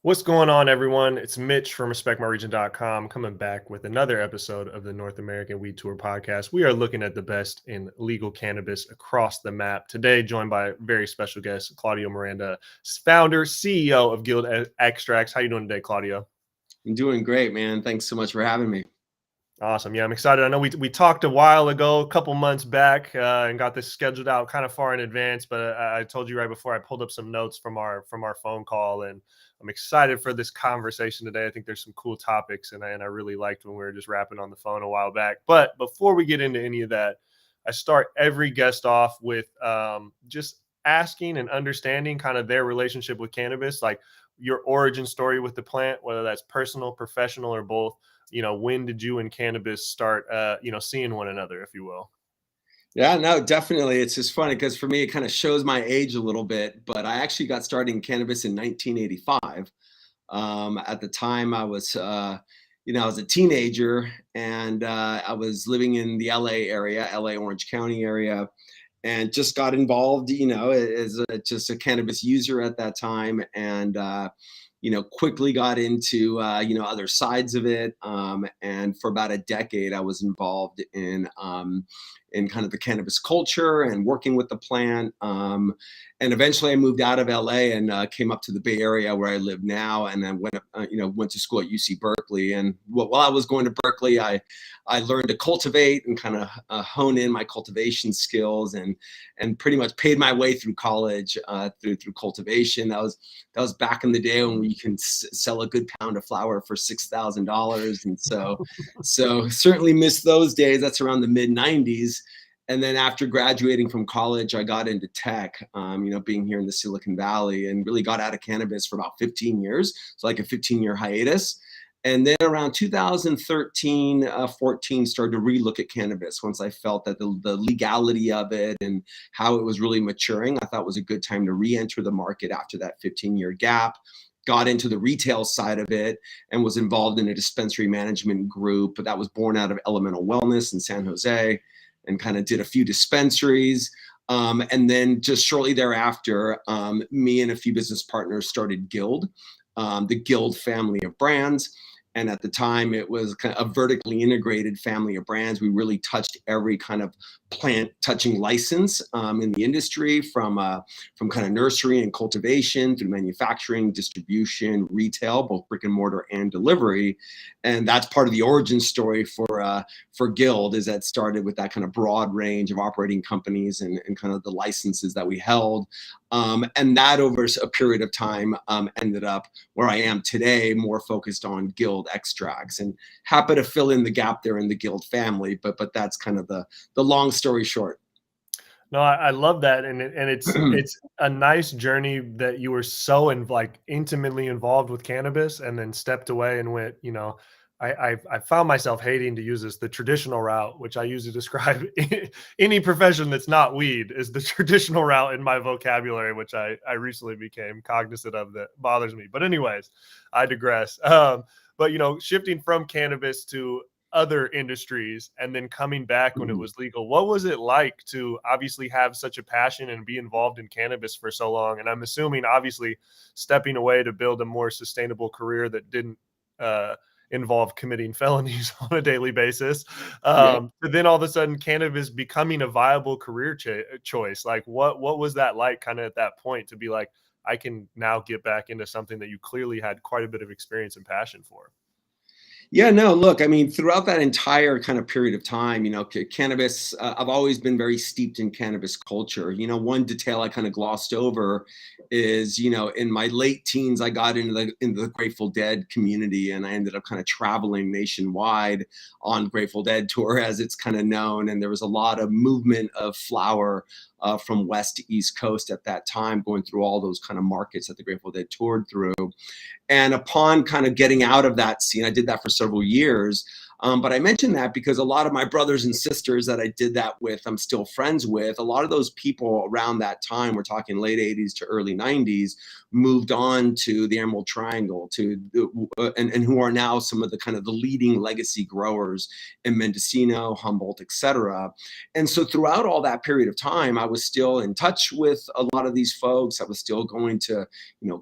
What's going on, everyone? It's Mitch from RespectMyRegion.com coming back with another episode of the North American Weed Tour podcast. We are looking at the best in legal cannabis across the map. Today, joined by a very special guest, Claudio Miranda, founder, CEO of Guild Extracts. How you doing today, Claudio? I'm doing great, man. Thanks so much for having me. Awesome. Yeah, I'm excited. I know we talked a while ago, a couple months back, and got this scheduled out kind of far in advance. But I told you right before I pulled up some notes from our phone call, and I'm excited for this conversation today. I think there's some cool topics, and I really liked when we were just rapping on the phone a while back. But before we get into any of that, I start every guest off with just asking and understanding kind of their relationship with cannabis, like your origin story with the plant, whether that's personal, professional, or both. When did you and cannabis start, seeing one another, if you will? Yeah, no, definitely. It's just funny because for me, it kind of shows my age a little bit, but I actually got started in cannabis in 1985. At the time, I was a teenager and I was living in the LA area, LA Orange County area, and just got involved, as just a cannabis user at that time. And, quickly got into, other sides of it. And for about a decade, I was involved in kind of the cannabis culture and working with the plant. And eventually I moved out of LA and came up to the Bay Area where I live now. And then went to school at UC Berkeley. And while I was going to Berkeley, I learned to cultivate and kind of hone in my cultivation skills and pretty much paid my way through college through cultivation. That was back in the day when you can sell a good pound of flower for $6,000. And so certainly missed those days. That's around the mid 90s. And then after graduating from college, I got into tech, being here in the Silicon Valley, and really got out of cannabis for about 15 years. So like a 15-year hiatus. And then around 2013, 14, started to relook at cannabis once I felt that the legality of it and how it was really maturing. I thought it was a good time to re-enter the market after that 15-year gap. Got into the retail side of it and was involved in a dispensary management group that was born out of Elemental Wellness in San Jose, and kind of did a few dispensaries. And then just shortly thereafter, me and a few business partners started Guild, the Guild family of brands. And at the time, it was kind of a vertically integrated family of brands. We really touched every kind of plant touching license in the industry, from kind of nursery and cultivation through manufacturing, distribution, retail, both brick and mortar and delivery. And that's part of the origin story for Guild, is that started with that kind of broad range of operating companies and kind of the licenses that we held. And that over a period of time ended up where I am today, more focused on Guild Extracts, and happy to fill in the gap there in the Guild family. But that's kind of the long story short. No, I love that, and it's a nice journey that you were so intimately involved with cannabis, and then stepped away and went. I found myself hating to use the traditional route, which I use to describe any profession that's not weed, is the traditional route in my vocabulary, which I recently became cognizant of, that bothers me. But anyways, I digress. But shifting from cannabis to other industries and then coming back when it was legal, what was it like to obviously have such a passion and be involved in cannabis for so long? And I'm assuming obviously stepping away to build a more sustainable career that didn't involve committing felonies on a daily basis, but then all of a sudden cannabis becoming a viable career choice. Like what was that like kind of at that point, to be like, I can now get back into something that you clearly had quite a bit of experience and passion for? Yeah, no, look, I mean, throughout that entire kind of period of time, cannabis, I've always been very steeped in cannabis culture. One detail I kind of glossed over is, in my late teens, I got into the Grateful Dead community, and I ended up kind of traveling nationwide on Grateful Dead tour, as it's kind of known. And there was a lot of movement of flower from West to East Coast at that time, going through all those kind of markets that the Grateful Dead toured through. And upon kind of getting out of that scene, I did that for several years. But I mention that because a lot of my brothers and sisters that I did that with, I'm still friends with. A lot of those people around that time, we're talking late 80s to early 90s, moved on to the Emerald Triangle, and who are now some of the kind of the leading legacy growers in Mendocino, Humboldt, etc. And so throughout all that period of time, I was still in touch with a lot of these folks. I was still going to,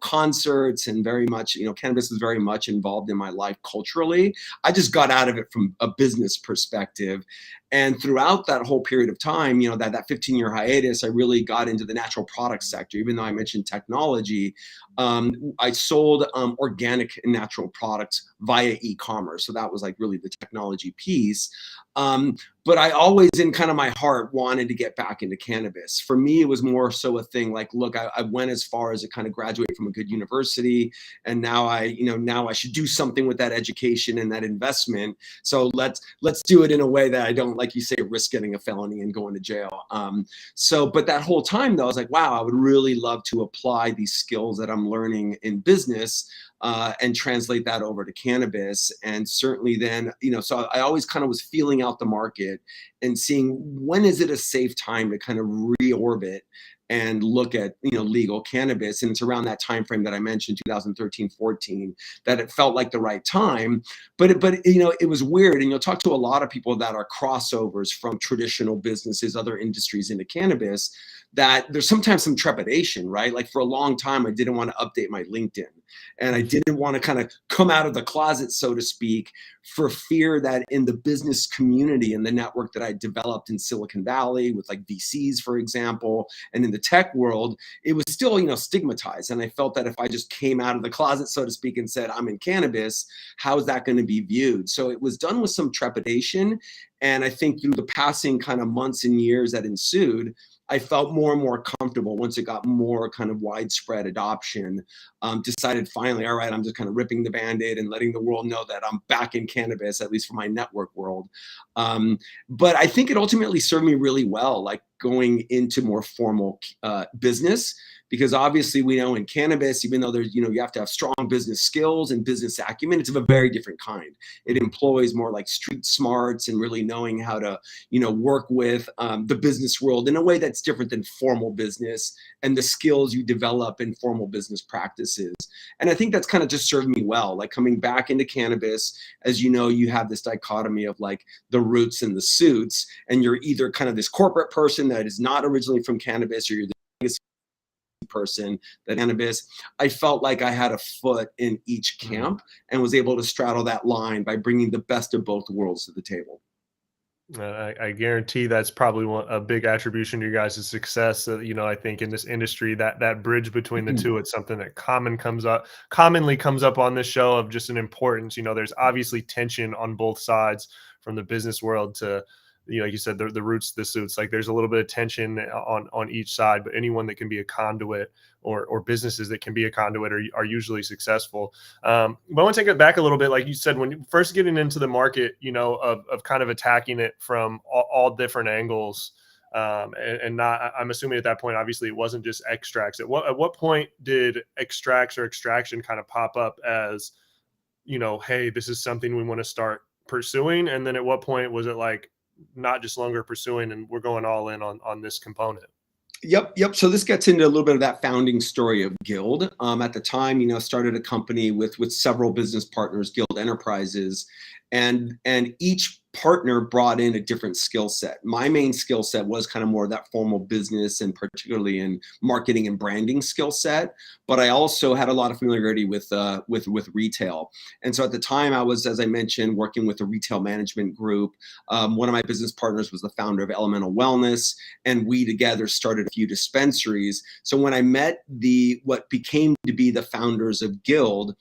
concerts, and very much, cannabis was very much involved in my life culturally. I just got out of it from a business perspective. And throughout that whole period of time, that 15-year hiatus, I really got into the natural products sector. Even though I mentioned technology, I sold organic and natural products via e-commerce. So that was like really the technology piece. But I always, in kind of my heart, wanted to get back into cannabis. For me, it was more so a thing like, look, I went as far as to kind of graduate from a good university, and now I should do something with that education and that investment. So let's do it in a way that I don't, like you say, risk getting a felony and going to jail. But that whole time though, I was like, wow, I would really love to apply these skills that I'm learning in business and translate that over to cannabis. And certainly then, so I always kind of was feeling out the market and seeing when is it a safe time to kind of reorbit and look at legal cannabis. And it's around that time frame that I mentioned, 2013-14, that it felt like the right time. But it was weird. And you'll talk to a lot of people that are crossovers from traditional businesses, other industries into cannabis, that there's sometimes some trepidation, right? Like for a long time, I didn't want to update my LinkedIn, and I didn't want to kind of come out of the closet, so to speak, for fear that in the business community and the network that I developed in Silicon Valley with like VCs, for example, and in the tech world, it was still, stigmatized. And I felt that if I just came out of the closet, so to speak, and said, I'm in cannabis, how is that going to be viewed? So it was done with some trepidation. And I think through the passing kind of months and years that ensued, I felt more and more comfortable once it got more kind of widespread adoption. Decided finally, all right, I'm just kind of ripping the Band-Aid and letting the world know that I'm back in cannabis, at least for my network world. But I think it ultimately served me really well, like going into more formal business. Because obviously we know in cannabis, even though there's, you have to have strong business skills and business acumen, it's of a very different kind. It employs more like street smarts and really knowing how to, work with the business world in a way that's different than formal business and the skills you develop in formal business practices. And I think that's kind of just served me well, like coming back into cannabis. As you know, you have this dichotomy of like the roots and the suits, and you're either kind of this corporate person that is not originally from cannabis, or you're the person that cannabis. I felt like I had a foot in each camp and was able to straddle that line by bringing the best of both worlds to the table. I guarantee that's probably a big attribution to your guys' success. I think in this industry, that bridge between the two, it's something that commonly comes up on this show, of just an importance. There's obviously tension on both sides, from the business world to, like you said, the roots, the suits. Like there's a little bit of tension on each side, but anyone that can be a conduit, or businesses that can be a conduit, are usually successul. But I want to take it back a little bit. Like you said, when you first getting into the market, of kind of attacking it from all different angles, and not, I'm assuming at that point, obviously it wasn't just extracts. At what point did extracts or extraction kind of pop up as, hey, this is something we want to start pursuing? And then at what point was it like, not just longer pursuing, and we're going all in on this component? Yep. So this gets into a little bit of that founding story of Guild. At the time, started a company with several business partners, Guild Enterprises, and each partner brought in a different skill set. My main skill set was kind of more of that formal business, and particularly in marketing and branding skill set. But I also had a lot of familiarity with retail. And so at the time, I was, as I mentioned, working with a retail management group. One of my business partners was the founder of Elemental Wellness, and we together started a few dispensaries. So when I met what became to be the founders of Guild,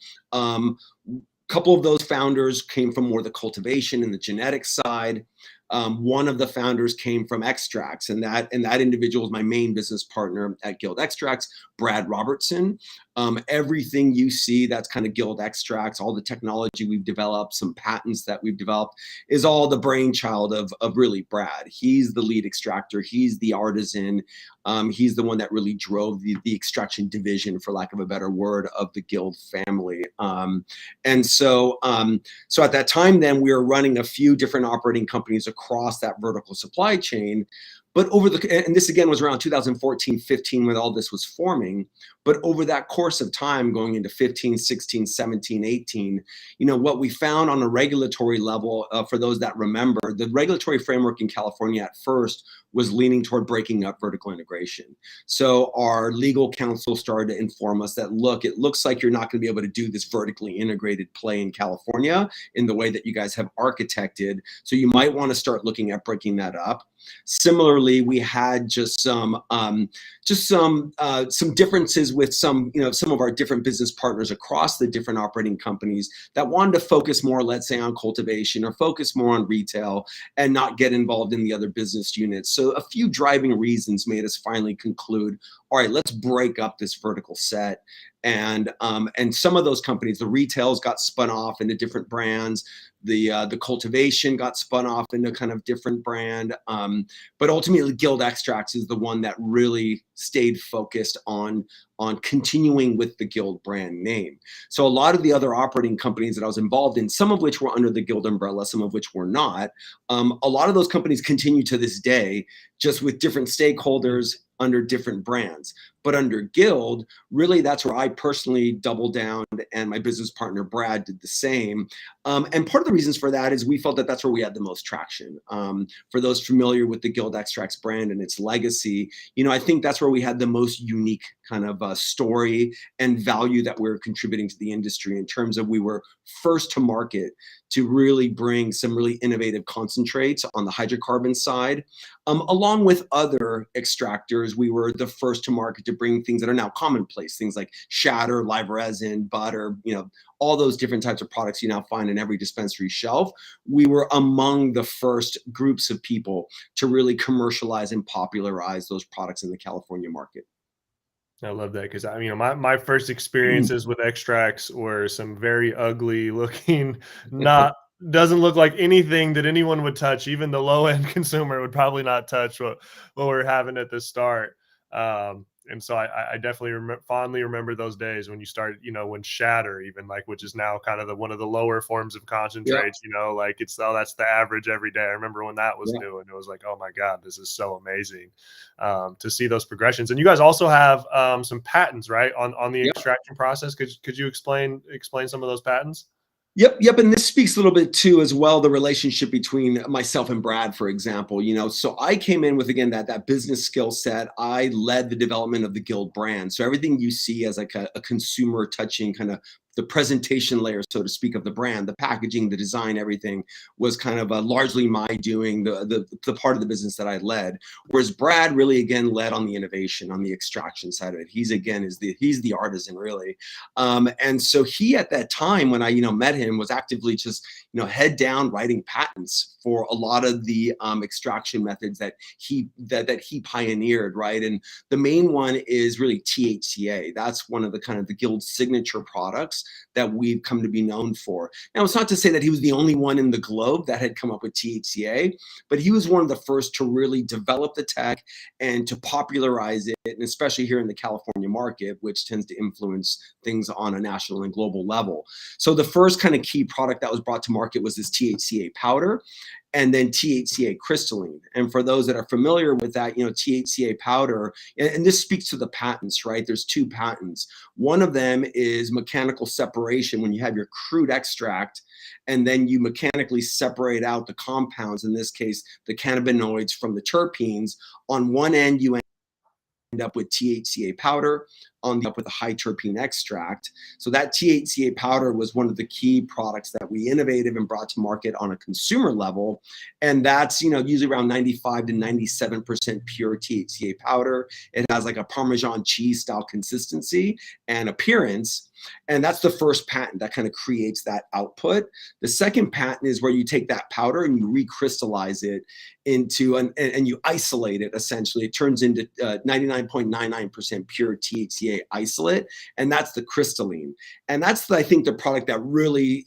couple of those founders came from more the cultivation and the genetic side. One of the founders came from extracts, and that individual is my main business partner at Guild Extracts, Brad Robertson. Everything you see that's kind of Guild Extracts, all the technology we've developed, some patents that we've developed, is all the brainchild of really Brad. He's the lead extractor. He's the artisan. He's the one that really drove the extraction division, for lack of a better word, of the Guild family. And so at that time, then we were running a few different operating companies across that vertical supply chain. But and this again was around 2014, 15 when all this was forming. But over that course of time, going into 15, 16, 17, 18, what we found on a regulatory level, for those that remember, the regulatory framework in California at first was leaning toward breaking up vertical integration. So our legal counsel started to inform us that, look, it looks like you're not going to be able to do this vertically integrated play in California in the way that you guys have architected. So you might want to start looking at breaking that up. Similarly, we had just some differences with some of our different business partners across the different operating companies that wanted to focus more, let's say, on cultivation or focus more on retail and not get involved in the other business units. So a few driving reasons made us finally conclude, all right, let's break up this vertical set. And some of those companies, the retails got spun off into different brands. The cultivation got spun off into kind of different brand. But ultimately, Guild Extracts is the one that really stayed focused on continuing with the Guild brand name. So a lot of the other operating companies that I was involved in, some of which were under the Guild umbrella, some of which were not, a lot of those companies continue to this day, just with different stakeholders under different brands. But under Guild, really that's where I personally doubled down, and my business partner Brad did the same. And part of the reasons for that is we felt that that's where we had the most traction. For those familiar with the Guild Extracts brand and its legacy, I think that's where we had the most unique kind of story and value that we're contributing to the industry, in terms of we were first to market to really bring some really innovative concentrates on the hydrocarbon side. Along with other extractors, we were the first to market to bring things that are now commonplace, things like shatter, live resin, butter, all those different types of products you now find in every dispensary shelf. We were among the first groups of people to really commercialize and popularize those products in the California market. I love that, because my first experiences with extracts were some very ugly looking, not doesn't look like anything that anyone would touch. Even the low end consumer would probably not touch what we're having at the start. And so I definitely fondly remember those days when you started, when shatter, even like, which is now kind of one of the lower forms of concentrates, like that's the average every day. I remember when that was new, and it was like, oh my God, this is so amazing to see those progressions. And you guys also have some patents, right, on the extraction process. Could you explain some of those patents? Yep. And this speaks a little bit to as well the relationship between myself and Brad, for example. So I came in with, again, that business skill set. I led the development of the Guild brand. So everything you see as like a consumer touching kind of the presentation layer, so to speak, of the brand, the packaging, the design, everything was kind of largely my doing, the part of the business that I led. Whereas Brad really, again, led on the innovation, on the extraction side of it. He's the artisan, really. And so he, at that time when I met him, was actively just head down writing patents for a lot of the extraction methods that he pioneered, right? And the main one is really THCA. That's one of the kind of the Guild signature products that we've come to be known for. Now, it's not to say that he was the only one in the globe that had come up with THCA, but he was one of the first to really develop the tech and to popularize it, and especially here in the California market, which tends to influence things on a national and global level. So the first kind of key product that was brought to market was this THCA powder, and then THCA crystalline. And for those that are familiar with that, THCA powder, and this speaks to the patents, right? There's two patents. One of them is mechanical separation, when you have your crude extract, and then you mechanically separate out the compounds, in this case, the cannabinoids from the terpenes. On one end, you up with THCA powder, on the up with a high terpene extract. So that THCA powder was one of the key products that we innovated and brought to market on a consumer level. And that's, usually around 95 to 97% pure THCA powder. It has like a Parmesan cheese style consistency and appearance. And that's the first patent that kind of creates that output. The second patent is where you take that powder and you recrystallize it into, and you isolate it essentially. It turns into 99.99% pure THCA isolate, and that's the crystalline. And that's, I think, the product that really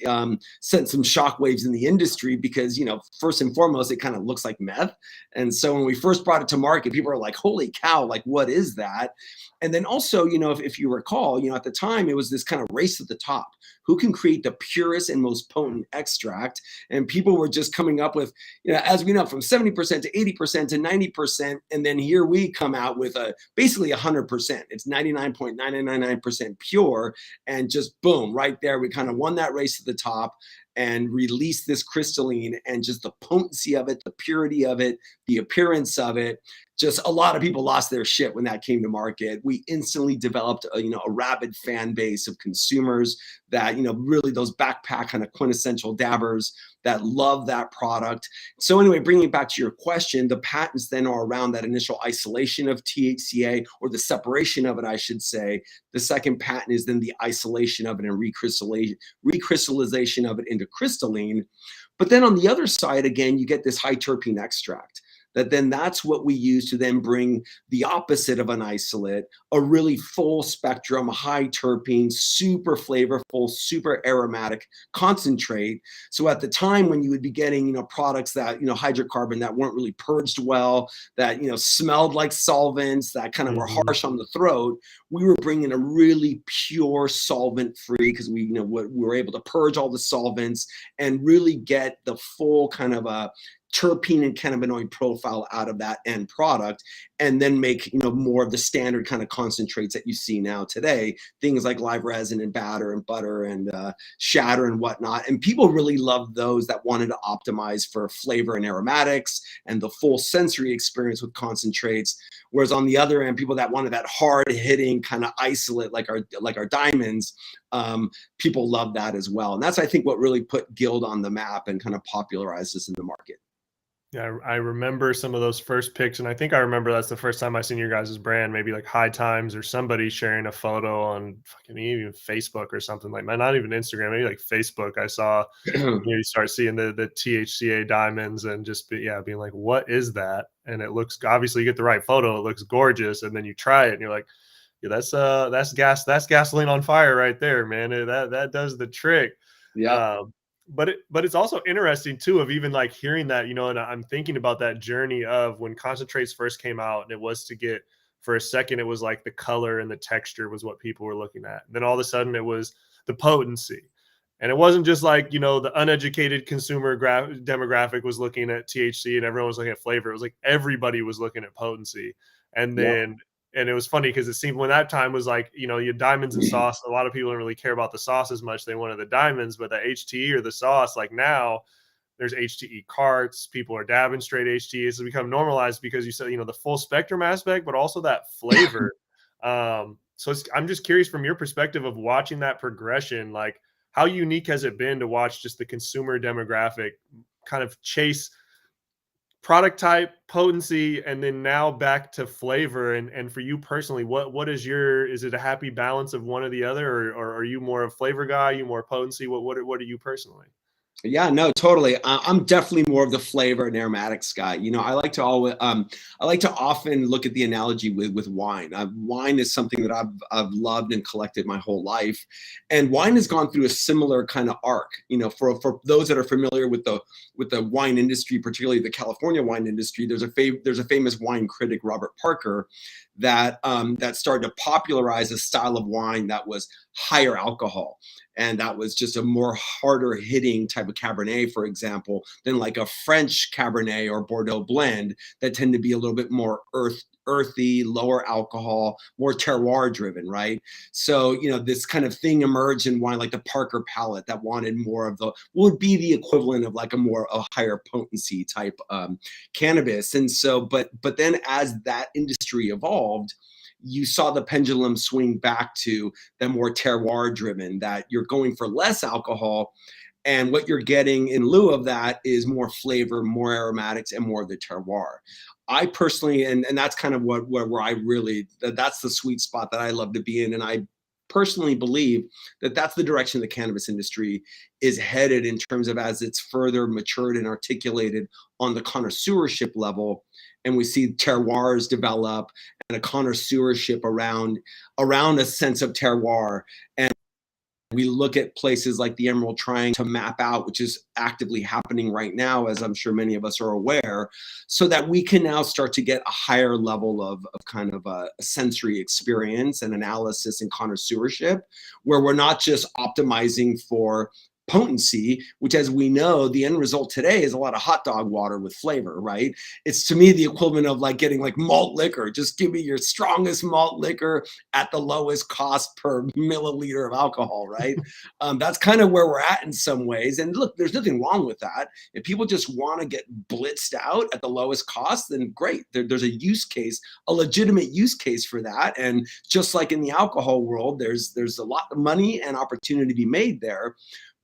sent some shockwaves in the industry because, first and foremost, it kind of looks like meth. And so when we first brought it to market, people are like, holy cow, like, what is that? And then also, if you recall, at the time, it was this kind of race at the top. Who can create the purest and most potent extract? And people were just coming up with, as we know, from 70% to 80% to 90%. And then here we come out with basically 100%. It's 99.999% pure. And just boom, right there, we kind of won that race at the top and released this crystalline, and just the potency of it, the purity of it, the appearance of it. Just a lot of people lost their shit when that came to market. We instantly developed a rabid fan base of consumers that, really those backpack kind of quintessential dabbers that love that product. So anyway, bringing it back to your question, the patents then are around that initial isolation of THCA, or the separation of it, I should say. The second patent is then the isolation of it and recrystallization of it into crystalline. But then on the other side, again, you get this high terpene extract. That's what we use to then bring the opposite of an isolate, a really full spectrum, high terpene, super flavorful, super aromatic concentrate. So at the time when you would be getting, products that, hydrocarbon that weren't really purged well, that, smelled like solvents, that kind of were harsh on the throat, we were bringing a really pure solvent free, because we were able to purge all the solvents and really get the full kind of a terpene and cannabinoid profile out of that end product, and then make more of the standard kind of concentrates that you see now today, things like live resin and batter and butter and shatter and whatnot. And people really loved those that wanted to optimize for flavor and aromatics and the full sensory experience with concentrates. Whereas on the other end, people that wanted that hard hitting kind of isolate like our diamonds, people love that as well. And that's, I think, what really put Guild on the map and kind of popularized us in the market. Yeah, I remember some of those first pics, and I think I remember that's the first time I seen your guys' brand, maybe like High Times or somebody sharing a photo on fucking even Facebook or something like that. Not even Instagram, maybe like Facebook. I saw you start seeing the THCA diamonds and just being like, what is that? And it looks, obviously you get the right photo, it looks gorgeous, and then you try it and you're like, yeah, that's gasoline on fire right there, man. That does the trick. Yeah. But it's also interesting too, of even like hearing that, and I'm thinking about that journey of when concentrates first came out, and it was to get, for a second, it was like the color and the texture was what people were looking at. Then all of a sudden it was the potency. And it wasn't just like, the uneducated consumer demographic was looking at THC and everyone was looking at flavor. It was like everybody was looking at potency. And then, and it was funny because it seemed when that time was like, you diamonds and sauce, a lot of people don't really care about the sauce as much. They wanted the diamonds, but the HTE or the sauce, like now there's HTE carts, people are dabbing straight HTE. It's become normalized because you said, the full spectrum aspect, but also that flavor. So I'm just curious from your perspective of watching that progression, like how unique has it been to watch just the consumer demographic kind of chase product type, potency, and then now back to flavor. And for you personally, what is is it a happy balance of one or the other, or are you more a flavor guy, you more potency? What are you personally? Yeah, no, totally. I'm definitely more of the flavor and aromatics guy. I like to often look at the analogy with wine. Wine is something that I've loved and collected my whole life, and wine has gone through a similar kind of arc. For those that are familiar with the wine industry, particularly the California wine industry, there's a famous wine critic, Robert Parker, that started to popularize a style of wine that was higher alcohol. And that was just a more harder hitting type of Cabernet, for example, than like a French Cabernet or Bordeaux blend that tend to be a little bit more earthy, lower alcohol, more terroir driven, right? So, this kind of thing emerged in wine, like the Parker palate that wanted more of would be the equivalent of like a higher potency type cannabis. And so, but then as that industry evolved, you saw the pendulum swing back to the more terroir driven, that you're going for less alcohol. And what you're getting in lieu of that is more flavor, more aromatics, and more of the terroir. I personally, and that's kind of where I really, that's the sweet spot that I love to be in. And I personally believe that that's the direction the cannabis industry is headed, in terms of as it's further matured and articulated on the connoisseurship level. And we see terroirs develop and a connoisseurship around a sense of terroir. And we look at places like the Emerald Triangle to map out, which is actively happening right now, as I'm sure many of us are aware, so that we can now start to get a higher level of kind of a sensory experience and analysis and connoisseurship, where we're not just optimizing for potency, which, as we know, the end result today is a lot of hot dog water with flavor, right? It's, to me, the equivalent of like getting like malt liquor. Just give me your strongest malt liquor at the lowest cost per milliliter of alcohol, right? That's kind of where we're at in some ways. And look, there's nothing wrong with that. If people just want to get blitzed out at the lowest cost, then great. There's a use case, a legitimate use case for that. And just like in the alcohol world, there's a lot of money and opportunity to be made there.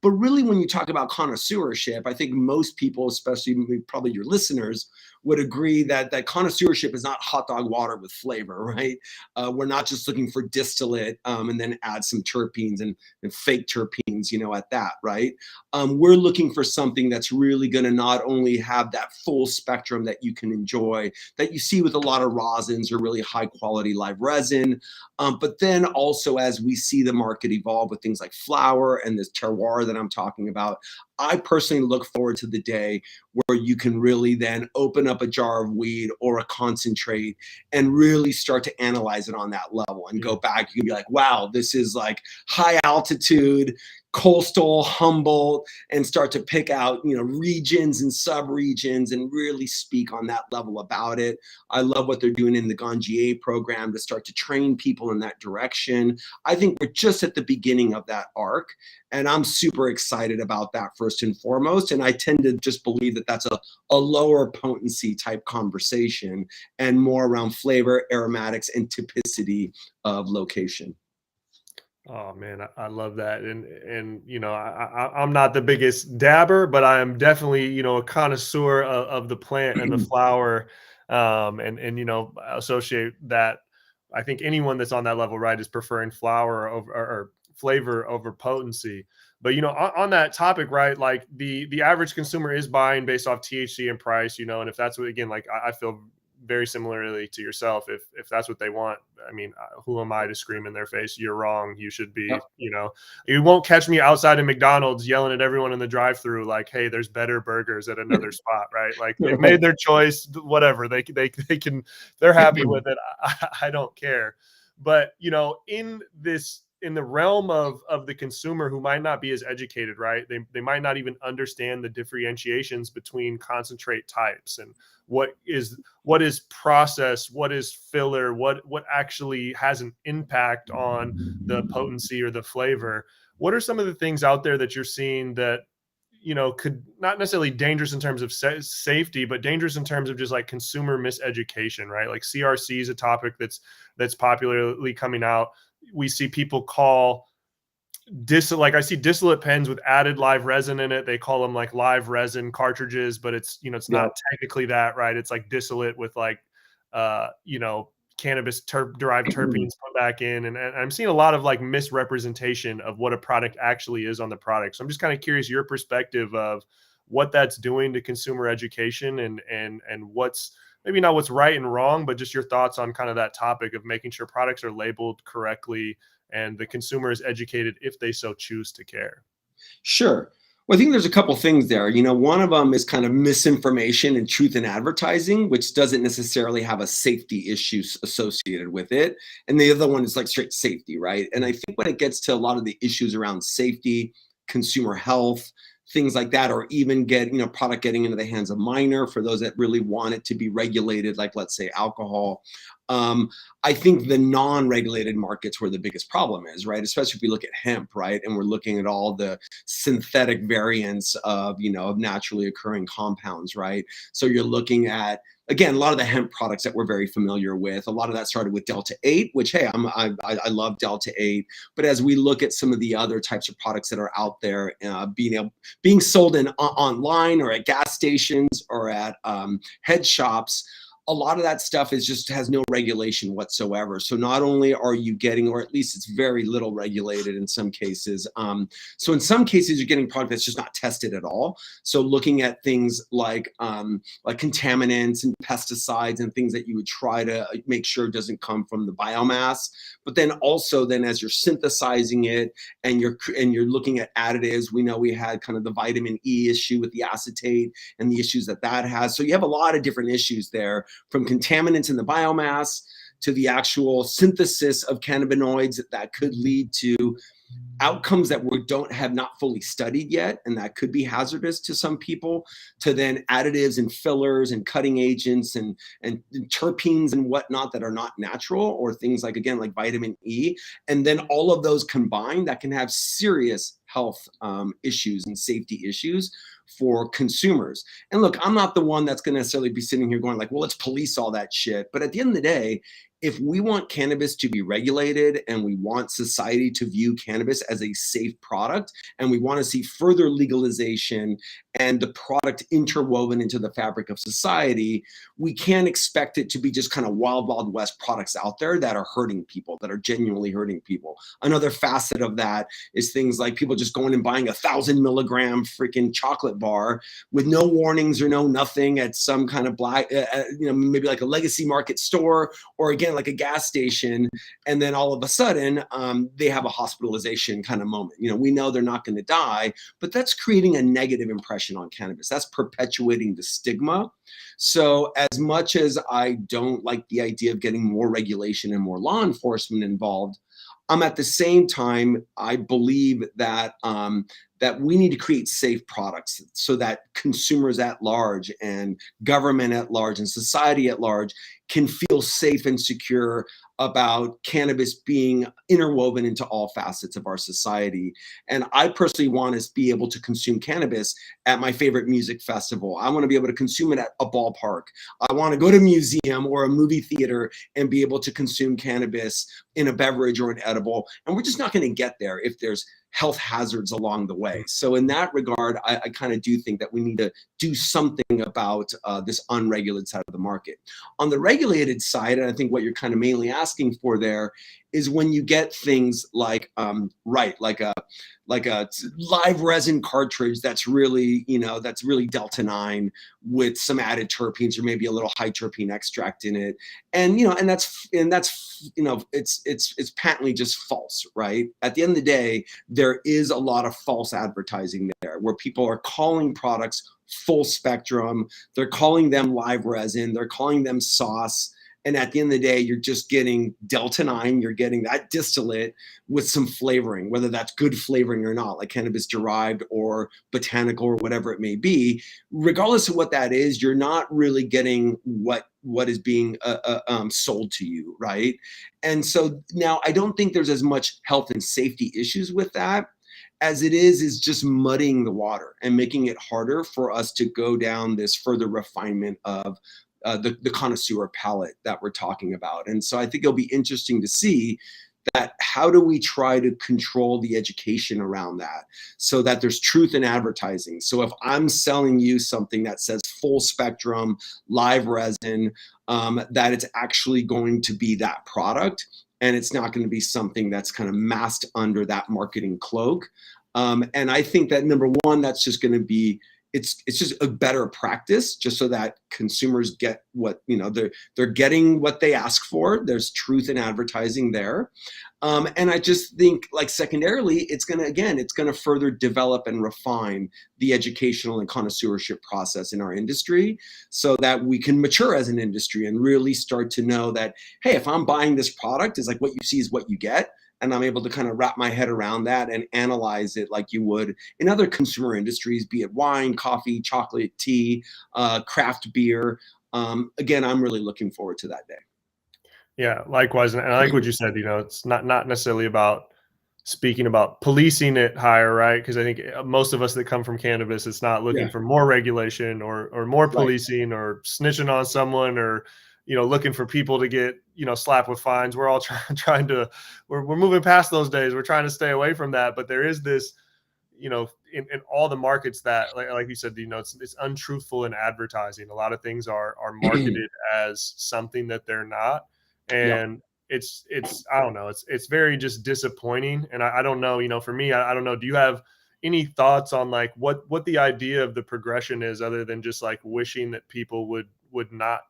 But really, when you talk about connoisseurship, I think most people, especially probably your listeners, would agree that connoisseurship is not hot dog water with flavor, right? We're not just looking for distillate and then add some terpenes and fake terpenes, at that, right? We're looking for something that's really going to not only have that full spectrum that you can enjoy, that you see with a lot of rosins or really high quality live resin, but then also, as we see the market evolve with things like flower and this terroir that I'm talking about, I personally look forward to the day where you can really then open up a jar of weed or a concentrate and really start to analyze it on that level and go back. You can be like, wow, this is like high altitude, coastal, Humboldt, and start to pick out, regions and sub-regions and really speak on that level about it. I love what they're doing in the Ganjier program to start to train people in that direction. I think we're just at the beginning of that arc, and I'm super excited about that first and foremost. And I tend to just believe that that's a lower potency type conversation and more around flavor, aromatics, and typicity of location. Oh man, I love that, and I'm not the biggest dabber, but I am definitely a connoisseur of the plant and the flower, and associate that. I think anyone that's on that level, right, is preferring flower over or flavor over potency. But on that topic, right, like the average consumer is buying based off THC and price, and if that's what, again, like I feel very similarly to yourself. If that's what they want, I mean, who am I to scream in their face, you're wrong, you should be, you won't catch me outside of McDonald's yelling at everyone in the drive-through like, hey, there's better burgers at another spot, right? Like, they've made their choice, whatever, they can, they're happy with it. I don't care. But in the realm of the consumer who might not be as educated, right? They might not even understand the differentiations between concentrate types and what is process, what is filler, what actually has an impact on the potency or the flavor. What are some of the things out there that you're seeing that could not necessarily dangerous in terms of safety, but dangerous in terms of just like consumer miseducation, right? Like CRC is a topic that's popularly coming out. We see people call like I see distillate pens with added live resin in it. They call them like live resin cartridges, but it's it's not technically that, right? It's like distillate with like cannabis derived terpenes put back in, and I'm seeing a lot of like misrepresentation of what a product actually is on the product. So I'm just kind of curious your perspective of what that's doing to consumer education and what's maybe not what's right and wrong, but just your thoughts on kind of that topic of making sure products are labeled correctly and the consumer is educated if they so choose to care. Sure. Well, I think there's a couple things there. One of them is kind of misinformation and truth in advertising, which doesn't necessarily have a safety issue associated with it. And the other one is like straight safety, right? And I think when it gets to a lot of the issues around safety, consumer health, things like that, or even product getting into the hands of minor for those that really want it to be regulated, like let's say alcohol. I think the non-regulated markets where the biggest problem is, right? Especially if we look at hemp, right? And we're looking at all the synthetic variants of, of naturally occurring compounds, right? So you're looking at, again, a lot of the hemp products that we're very familiar with. A lot of that started with Delta 8, which, hey, I love Delta 8. But as we look at some of the other types of products that are out there, being sold online or at gas stations or at head shops, a lot of that stuff just has no regulation whatsoever. So not only are you getting, or at least it's very little regulated in some cases. So in some cases you're getting product that's just not tested at all. So looking at things like contaminants and pesticides and things that you would try to make sure doesn't come from the biomass. But then also as you're synthesizing it and you're looking at additives, we know we had kind of the vitamin E issue with the acetate and the issues that has. So you have a lot of different issues there, from contaminants in the biomass to the actual synthesis of cannabinoids that could lead to outcomes that we have not fully studied yet, and that could be hazardous to some people, to then additives and fillers and cutting agents and terpenes and whatnot that are not natural, or things like, again, like vitamin E. And then all of those combined that can have serious health issues and safety issues for consumers. And look, I'm not the one that's going to necessarily be sitting here going like, well, let's police all that shit. But at the end of the day, if we want cannabis to be regulated and we want society to view cannabis as a safe product, and we want to see further legalization and the product interwoven into the fabric of society, we can't expect it to be just kind of wild, wild west products out there that are hurting people, that are genuinely hurting people. Another facet of that is things like people just going and buying 1,000 milligram freaking chocolate bar with no warnings or no nothing at some kind of black, maybe like a legacy market store, or again, like a gas station. And then all of a sudden they have a hospitalization kind of moment. We know they're not going to die, but that's creating a negative impression on cannabis. That's perpetuating the stigma. So as much as I don't like the idea of getting more regulation and more law enforcement involved, at the same time, I believe that that we need to create safe products so that consumers at large and government at large and society at large can feel safe and secure about cannabis being interwoven into all facets of our society. And I personally want to be able to consume cannabis at my favorite music festival. I want to be able to consume it at a ballpark. I want to go to a museum or a movie theater and be able to consume cannabis in a beverage or an edible. And we're just not going to get there if there's health hazards along the way. So in that regard, I kind of do think that we need to do something about this unregulated side of the market. On the regulated side, and I think what you're kind of mainly asking for there, is when you get things like like a live resin cartridge that's really Delta 9 with some added terpenes or maybe a little high terpene extract in it, and that's it's patently just false, right? At the end of the day, there is a lot of false advertising there where people are calling products full spectrum, they're calling them live resin, they're calling them sauce. And at the end of the day, you're just getting Delta 9, you're getting that distillate with some flavoring, whether that's good flavoring or not, like cannabis derived or botanical or whatever it may be. Regardless of what that is, you're not really getting what is being sold to you, right? And so now I don't think there's as much health and safety issues with that as it is just muddying the water and making it harder for us to go down this further refinement of the connoisseur palette that we're talking about. And so I think it'll be interesting to see that how do we try to control the education around that so that there's truth in advertising. So if I'm selling you something that says full spectrum, live resin, that it's actually going to be that product, and it's not going to be something that's kind of masked under that marketing cloak. And I think that number one, that's just going to be, it's just a better practice, just so that consumers get what, they're getting what they ask for. There's truth in advertising there. And I just think, like, secondarily, it's going to further develop and refine the educational and connoisseurship process in our industry so that we can mature as an industry and really start to know that, hey, if I'm buying this product, it's like what you see is what you get. And I'm able to kind of wrap my head around that and analyze it like you would in other consumer industries, be it wine, coffee, chocolate, tea, craft beer. Again, I'm really looking forward to that day. Yeah, likewise, and I like what you said, it's not necessarily about speaking about policing it higher, right? Because I think, most of us that come from cannabis, it's not looking Yeah, for more regulation or more right. policing or snitching on someone or, looking for people to get, slapped with fines. We're all trying to we're moving past those days. We're trying to stay away from that, but there is this, in all the markets that, like you said, it's untruthful in advertising. A lot of things are marketed as something that they're not, Yep. and it's I don't know, it's very just disappointing. And I don't know, for me, I don't know. Do you have any thoughts on like what the idea of the progression is, other than just like wishing that people would not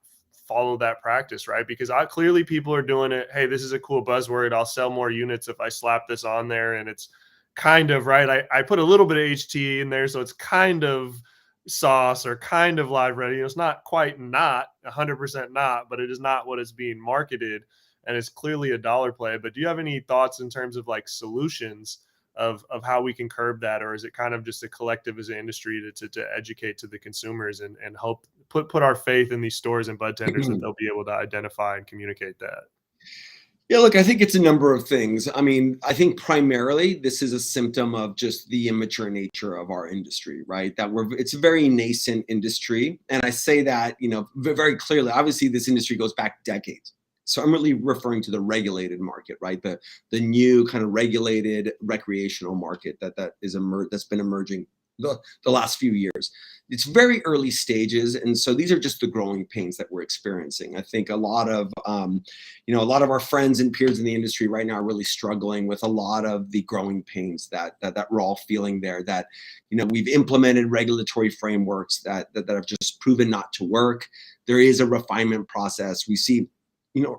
follow that practice, right? Because clearly people are doing it. Hey, this is a cool buzzword. I'll sell more units if I slap this on there, and it's kind of right. I put a little bit of HT in there, so it's kind of sauce or kind of live ready. It's not quite not 100% not, but it is not what is being marketed, and it's clearly a dollar play. But do you have any thoughts in terms of like solutions of how we can curb that, or is it kind of just a collective as an industry to educate to the consumers and hope put our faith in these stores and bud tenders that they'll be able to identify and communicate that? Yeah, look, I think it's a number of things. I mean, I think primarily this is a symptom of just the immature nature of our industry, right? It's a very nascent industry. And I say that, very clearly. Obviously, this industry goes back decades. So I'm really referring to the regulated market, right? The new kind of regulated recreational market that's been emerging the last few years. It's very early stages, and so these are just the growing pains that we're experiencing. I think a lot of a lot of our friends and peers in the industry right now are really struggling with a lot of the growing pains that we're all feeling there. That we've implemented regulatory frameworks that have just proven not to work. There is a refinement process. We see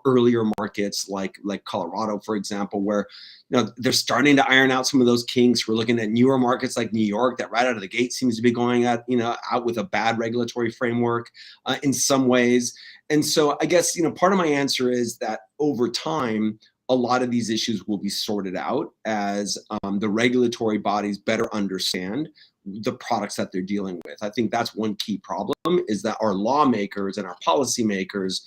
earlier markets like Colorado, for example, where they're starting to iron out some of those kinks. We're looking at newer markets like New York that right out of the gate seems to be going out with a bad regulatory framework in some ways. And so I guess part of my answer is that over time, a lot of these issues will be sorted out as the regulatory bodies better understand the products that they're dealing with. I think that's one key problem, is that our lawmakers and our policymakers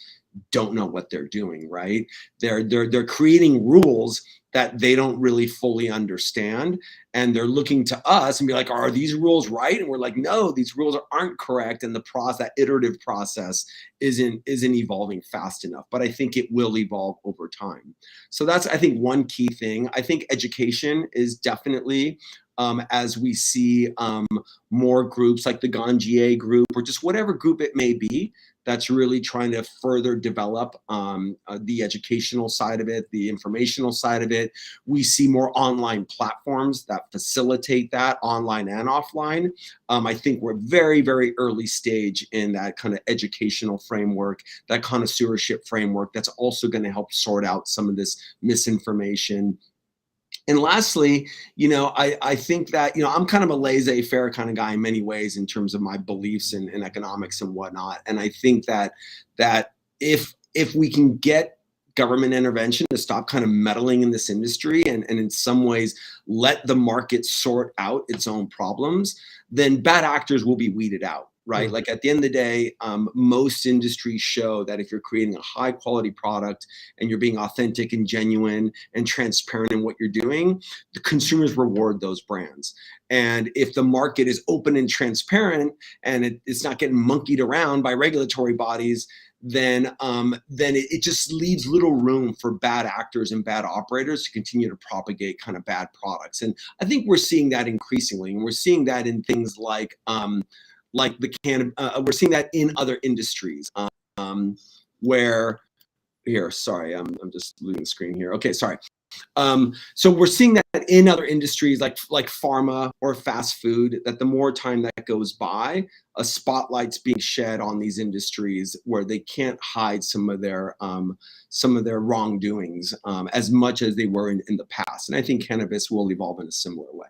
don't know what they're doing, right? They're creating rules that they don't really fully understand, and they're looking to us and be like, are these rules right? And we're like, no, these rules aren't correct, and that iterative process isn't evolving fast enough. But I think it will evolve over time. So that's, I think, one key thing. I think education is definitely, as we see more groups like the Ganjier group or just whatever group it may be that's really trying to further develop the educational side of it, the informational side of it. We see more online platforms that facilitate that, online and offline. I think we're very, very early stage in that kind of educational framework, that connoisseurship framework that's also going to help sort out some of this misinformation. And lastly, I think that, I'm kind of a laissez-faire kind of guy in many ways in terms of my beliefs in economics and whatnot. And I think that if we can get government intervention to stop kind of meddling in this industry and in some ways let the market sort out its own problems, then bad actors will be weeded out. Right? Like at the end of the day, most industries show that if you're creating a high quality product and you're being authentic and genuine and transparent in what you're doing, the consumers reward those brands. And if the market is open and transparent and it's not getting monkeyed around by regulatory bodies, then it just leaves little room for bad actors and bad operators to continue to propagate kind of bad products. And I think we're seeing that increasingly, and we're seeing that in things like we're seeing that in other industries where here, sorry, I'm just losing the screen here. Okay, sorry. So we're seeing that in other industries like pharma or fast food, that the more time that goes by, a spotlight's being shed on these industries where they can't hide some of their wrongdoings as much as they were in the past. And I think cannabis will evolve in a similar way.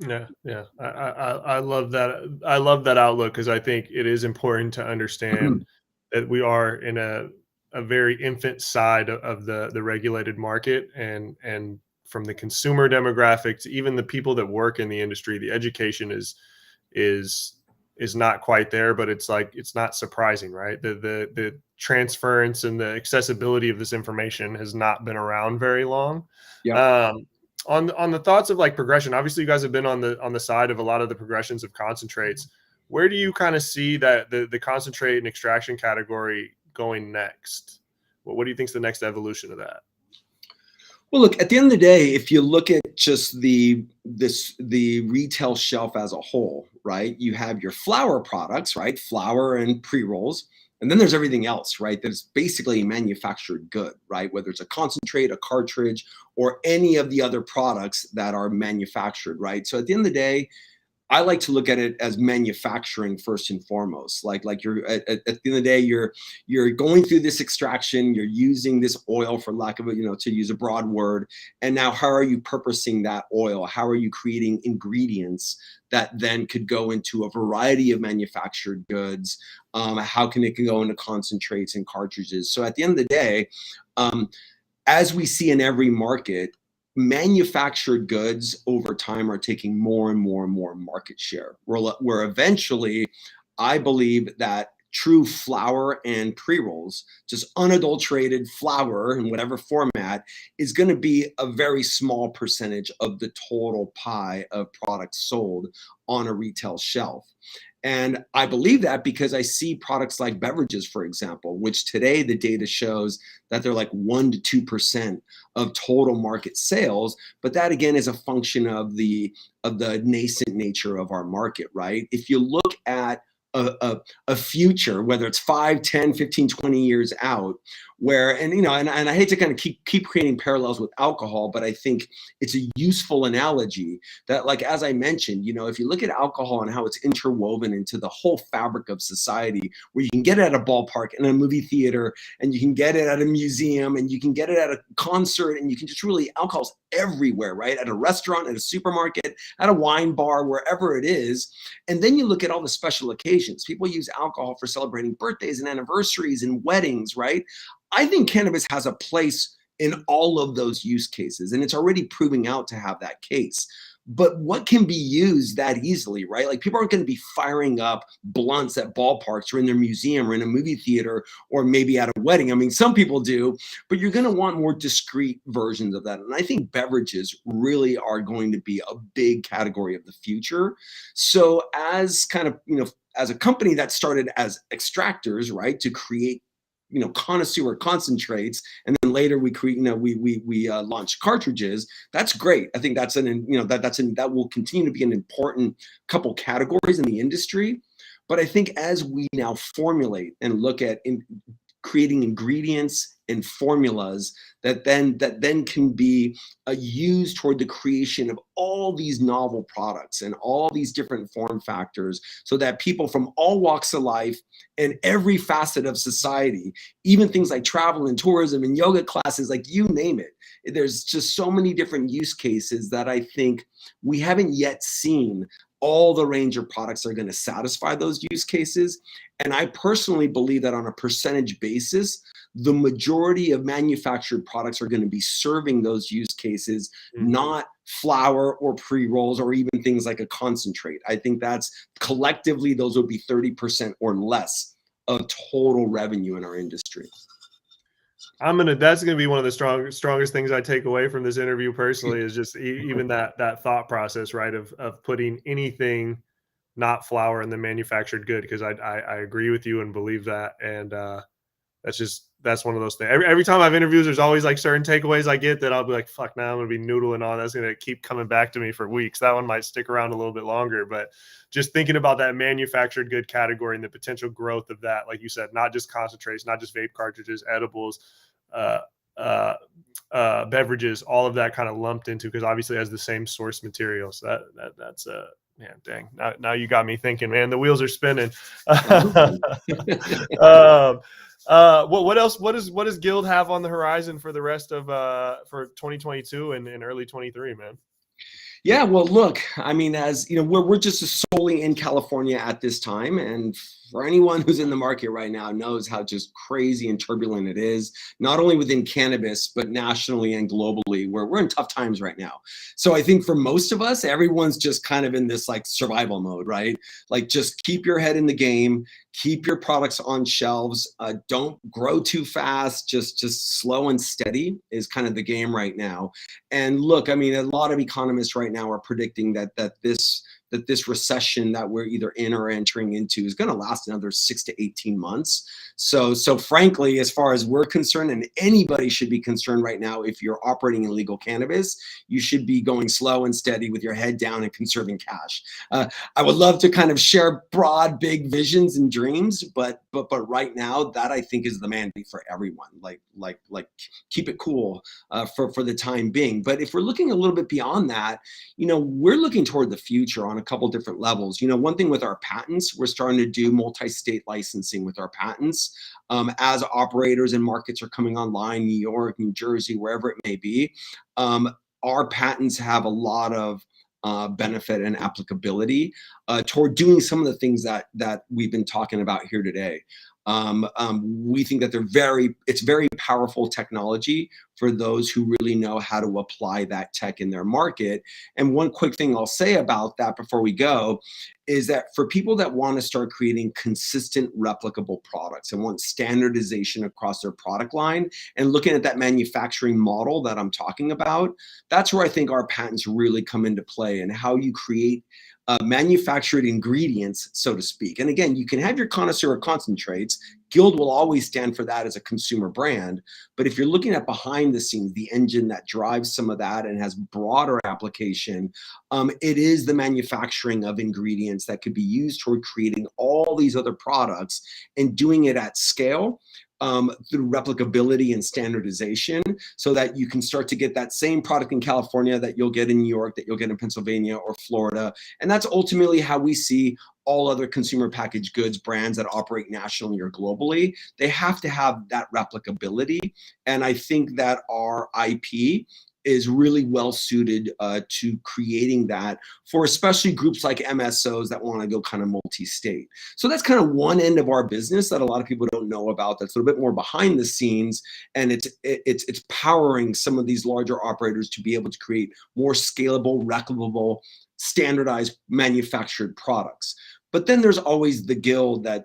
Yeah, yeah. I love that. I love that outlook, because I think it is important to understand that we are in a very infant side of the regulated market, and from the consumer demographic to even the people that work in the industry, the education is is not quite there, but it's like, it's not surprising, right? The transference and the accessibility of this information has not been around very long. Yep. On the thoughts of like progression, obviously you guys have been on the side of a lot of the progressions of concentrates. Where do you kind of see that the concentrate and extraction category going next? What do you think is the next evolution of that? Well, look, at the end of the day, if you look at just the retail shelf as a whole, right? You have your flower products, right? Flower and pre-rolls. And then there's everything else, right? That's basically a manufactured good, right? Whether it's a concentrate, a cartridge, or any of the other products that are manufactured, right? So at the end of the day, I like to look at it as manufacturing first and foremost. Like you're at the end of the day, you're going through this extraction, you're using this oil, for lack of a, to use a broad word. And now how are you purposing that oil? How are you creating ingredients that then could go into a variety of manufactured goods? How can it go into concentrates and cartridges? So at the end of the day, as we see in every market, manufactured goods over time are taking more and more and more market share. Where eventually, I believe that true flower and pre-rolls, just unadulterated flower in whatever format, is going to be a very small percentage of the total pie of products sold on a retail shelf. And I believe that because I see products like beverages, for example, which today the data shows that they're like 1 to 2% of total market sales. But that again is a function of the nascent nature of our market, right? If you look at a future, whether it's 5, 10, 15, 20 years out, where, and I hate to kind of keep creating parallels with alcohol, but I think it's a useful analogy that, like, as I mentioned, if you look at alcohol and how it's interwoven into the whole fabric of society, where you can get it at a ballpark and a movie theater, and you can get it at a museum, and you can get it at a concert, and you can just really, alcohol's everywhere, right? At a restaurant, at a supermarket, at a wine bar, wherever it is. And then you look at all the special occasions. People use alcohol for celebrating birthdays and anniversaries and weddings, right? I think cannabis has a place in all of those use cases, and it's already proving out to have that case. But what can be used that easily, right? Like, people aren't going to be firing up blunts at ballparks or in their museum or in a movie theater or maybe at a wedding. I mean, some people do, but you're going to want more discrete versions of that. And I think beverages really are going to be a big category of the future. So as kind of, as a company that started as extractors, right, to create connoisseur concentrates, and then later we create, we launch cartridges. That's great. I think that will continue to be an important couple categories in the industry. But I think as we now formulate and look at creating ingredients and formulas that then can be used toward the creation of all these novel products and all these different form factors, so that people from all walks of life and every facet of society, even things like travel and tourism and yoga classes, like you name it, there's just so many different use cases that I think we haven't yet seen all the range of products are going to satisfy those use cases. And I personally believe that on a percentage basis, the majority of manufactured products are going to be serving those use cases, not flower or pre-rolls or even things like a concentrate. I think that's collectively, those will be 30% or less of total revenue in our industry. That's gonna be one of the strongest things I take away from this interview personally, is just even that thought process, right, of putting anything not flower in the manufactured good, because I agree with you and believe that. And that's one of those things. Every time I have interviews, there's always like certain takeaways I get that I'll be like, fuck, now I'm gonna be noodling on. That's gonna keep coming back to me for weeks. That one might stick around a little bit longer, but just thinking about that manufactured good category and the potential growth of that, like you said, not just concentrates, not just vape cartridges, edibles, beverages, all of that kind of lumped into, because obviously it has the same source material. So that's man, dang. Now you got me thinking, man. The wheels are spinning. What else? What does Guild have on the horizon for the rest of for 2022 and early 23, man? Yeah, well, look, I mean, as you know, we're just a fully in California at this time. And for anyone who's in the market right now knows how just crazy and turbulent it is, not only within cannabis, but nationally and globally, where we're in tough times right now. So I think for most of us, everyone's just kind of in this like survival mode, right? Like just keep your head in the game, keep your products on shelves, don't grow too fast, just slow and steady is kind of the game right now. And look, I mean, a lot of economists right now are predicting that this recession that we're either in or entering into is going to last another 6 to 18 months. So frankly, as far as we're concerned, and anybody should be concerned right now, if you're operating in legal cannabis, you should be going slow and steady with your head down and conserving cash. I would love to kind of share broad, big visions and dreams, but right now, that I think is the mandate for everyone. Like keep it cool for the time being. But if we're looking a little bit beyond that, we're looking toward the future on a couple different levels. One thing with our patents, we're starting to do multi-state licensing with our patents. As operators and markets are coming online, New York, New Jersey, wherever it may be, our patents have a lot of benefit and applicability toward doing some of the things that we've been talking about here today. We think that it's very powerful technology for those who really know how to apply that tech in their market. And one quick thing I'll say about that before we go is that for people that want to start creating consistent replicable products and want standardization across their product line and looking at that manufacturing model that I'm talking about, that's where I think our patents really come into play, and how you create manufactured ingredients, so to speak. And again, you can have your connoisseur concentrates. Guild will always stand for that as a consumer brand. But if you're looking at behind the scenes, the engine that drives some of that and has broader application, it is the manufacturing of ingredients that could be used toward creating all these other products and doing it at scale. Through replicability and standardization, so that you can start to get that same product in California that you'll get in New York, that you'll get in Pennsylvania or Florida. And that's ultimately how we see all other consumer packaged goods brands that operate nationally or globally. They have to have that replicability. And I think that our IP is really well suited to creating that for especially groups like MSOs that want to go kind of multi-state. So that's kind of one end of our business that a lot of people don't know about. That's a little bit more behind the scenes, and it's powering some of these larger operators to be able to create more scalable, replicable, standardized manufactured products. But then there's always the guild that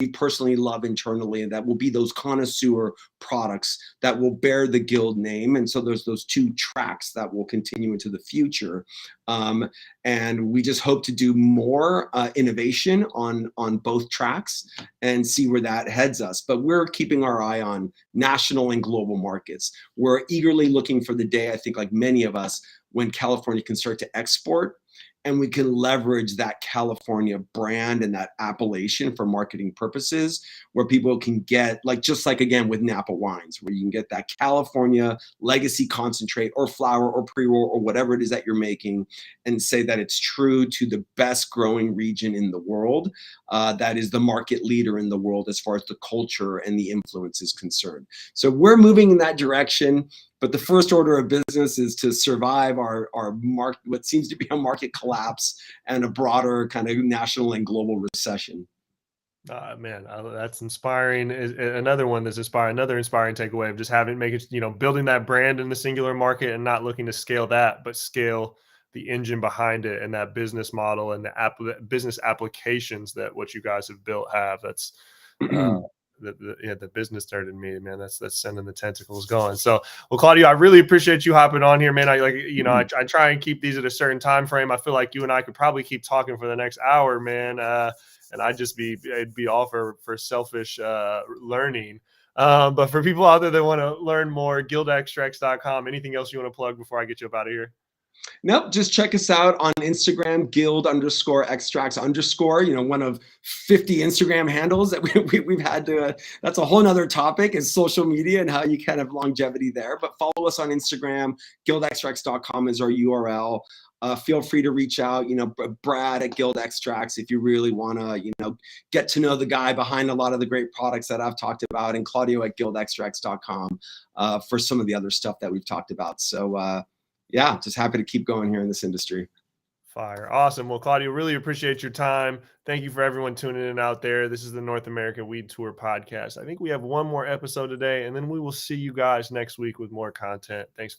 we personally love internally, and that will be those connoisseur products that will bear the guild name. And so there's those two tracks that will continue into the future. And we just hope to do more innovation on both tracks and see where that heads us. But we're keeping our eye on national and global markets. We're eagerly looking for the day, I think, like many of us, when California can start to export, and we can leverage that California brand and that appellation for marketing purposes, where people can get, just like again with Napa wines, where you can get that California legacy concentrate or flower or pre-roll or whatever it is that you're making, and say that it's true to the best growing region in the world, that is the market leader in the world as far as the culture and the influence is concerned. So we're moving in that direction. But the first order of business is to survive our market, what seems to be a market collapse and a broader kind of national and global recession. Man, that's inspiring. Another one that's inspiring. Another inspiring takeaway of just building that brand in the singular market and not looking to scale that, but scale the engine behind it and that business model and the business applications that what you guys have built have. That's the business nerd in me, man. That's sending the tentacles going. So, well, Claudio, I really appreciate you hopping on here, man. I try and keep these at a certain time frame. I feel like you and I could probably keep talking for the next hour, man. And it'd be all for selfish learning. But for people out there that want to learn more, guildextracts.com. Anything else you want to plug before I get you up out of here? Nope, just check us out on Instagram, guild_extracts_, one of 50 Instagram handles that we've had to, that's a whole nother topic, is social media and how you kind of longevity there. But follow us on Instagram, guildextracts.com is our URL. Feel free to reach out, Brad at Guild Extracts, if you really want to, get to know the guy behind a lot of the great products that I've talked about, and Claudio at guildextracts.com for some of the other stuff that we've talked about. So, yeah, just happy to keep going here in this industry. Fire. Awesome. Well, Claudio, really appreciate your time. Thank you for everyone tuning in out there. This is the North American Weed Tour podcast. I think we have one more episode today, and then we will see you guys next week with more content. Thanks for